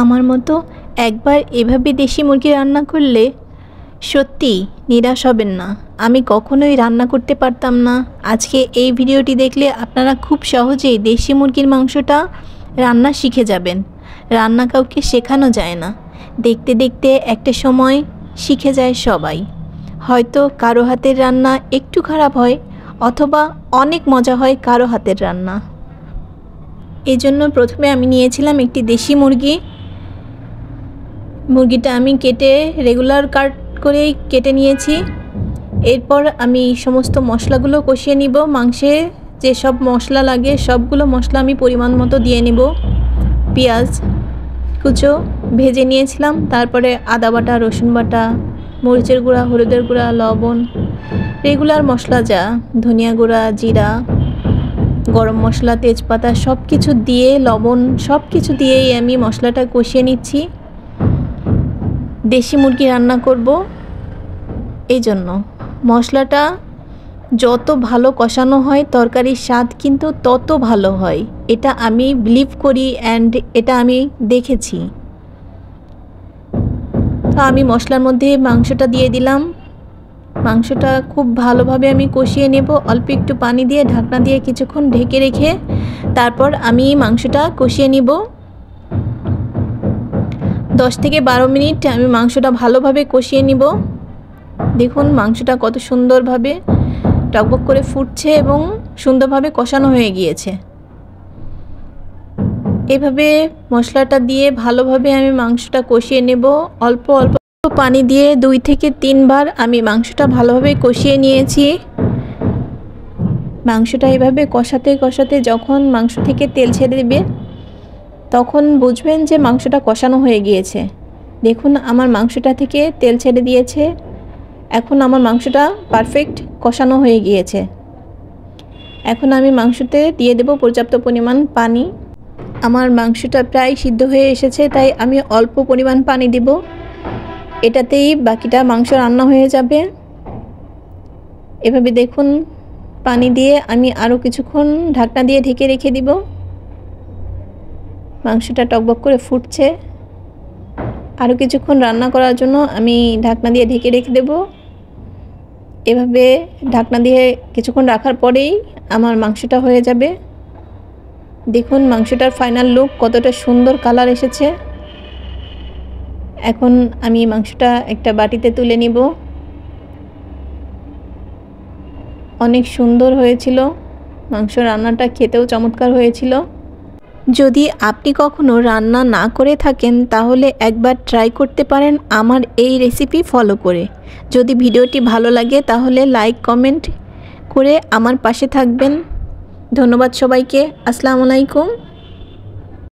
আমার মতো একবার এভাবে দেশি মুরগি রান্না করলে সত্যি নিরাশ হবেন না। আমি কখনোই রান্না করতে পারতাম না। আজকে এই ভিডিওটি দেখলে আপনারা খুব সহজেই দেশি মুরগির মাংসটা রান্না শিখে যাবেন। রান্না কাউকে শেখানো যায় না, দেখতে দেখতে একটা সময় শিখে যায় সবাই। হয়তো কারো হাতের রান্না একটু খারাপ হয় অথবা অনেক মজা হয় কারো হাতের রান্না। এজন্য প্রথমে আমি নিয়েছিলাম একটি দেশি মুরগি। মুরগিটা আমি কেটে রেগুলার কাট করেই কেটে নিয়েছি। এরপর আমি সমস্ত মশলাগুলো কষিয়ে নিব। মাংসে যেসব মশলা লাগে সবগুলো মশলা আমি পরিমাণ মতো দিয়ে নিব। পেঁয়াজ কুচো ভেজে নিয়েছিলাম, তারপরে আদা বাটা, রসুন বাটা, মরিচের গুঁড়া, হলুদের গুঁড়া, লবণ, রেগুলার মশলা যা ধনিয়া গুঁড়া, জিরা, গরম মশলা, তেজপাতা সব কিছু দিয়ে, লবণ সব কিছু দিয়েই আমি মশলাটা কষিয়ে নিচ্ছি। দেশি মুরগি রান্না করব, এই জন্য মশলাটা যত ভালো কষানো হয় তরকারির স্বাদ কিন্তু তত ভালো হয়। এটা আমি বিলিভ করি অ্যান্ড এটা আমি দেখেছি। তো আমি মশলার মধ্যে মাংসটা দিয়ে দিলাম। মাংসটা খুব ভালোভাবে আমি কষিয়ে নেব। অল্প একটু পানি দিয়ে ঢাকনা দিয়ে কিছুক্ষণ ঢেকে রেখে তারপর আমি মাংসটা কষিয়ে নিব। 10 থেকে 12 মিনিট আমি মাংসটা ভালোভাবে কষিয়ে নিব। দেখুন মাংসটা কত সুন্দরভাবে টকবক করে ফুটছে এবং সুন্দরভাবে কষানো হয়ে গিয়েছে। এভাবে মশলাটা দিয়ে ভালোভাবে আমি মাংসটা কষিয়ে নেব। অল্প অল্প পানি দিয়ে 2 থেকে 3 বার আমি মাংসটা ভালোভাবে কষিয়ে নিয়েছি। মাংসটা এভাবে কষাতে কষাতে যখন মাংস থেকে তেল ছেড়ে দেবে তখন বুঝবেন যে মাংসটা কষানো হয়ে গিয়েছে। দেখুন আমার মাংসটা থেকে তেল ছেড়ে দিয়েছে। এখন আমার মাংসটা পারফেক্ট কষানো হয়ে গিয়েছে। এখন আমি মাংসতে দিয়ে দেব পর্যাপ্ত পরিমাণ পানি। আমার মাংসটা প্রায় সিদ্ধ হয়ে এসেছে, তাই আমি অল্প পরিমাণ পানি দেব। এটাতেই বাকিটা মাংস রান্না হয়ে যাবে। এভাবে দেখুন পানি দিয়ে আমি আরও কিছুক্ষণ ঢাকনা দিয়ে ঢেকে রেখে দিব। মাংসটা টকবক করে ফুটছে। আরও কিছুক্ষণ রান্না করার জন্য আমি ঢাকনা দিয়ে ঢেকে রেখে দেব। এভাবে ঢাকনা দিয়ে কিছুক্ষণ রাখার পরেই আমার মাংসটা হয়ে যাবে। দেখুন মাংসটার ফাইনাল লুক কতটা সুন্দর কালার এসেছে। এখন আমি মাংসটা একটা বাটিতে তুলে নিব। অনেক সুন্দর হয়েছিল মাংস, রান্নাটা খেতেও চমৎকার হয়েছিল। যদি আপনি কখনো রান্না না করে থাকেন তাহলে একবার ট্রাই করতে পারেন আমার এই রেসিপি ফলো করে। যদি ভিডিওটি ভালো লাগে তাহলে লাইক কমেন্ট করে আমার পাশে থাকবেন। ধন্যবাদ সবাইকে। আসসালামু আলাইকুম।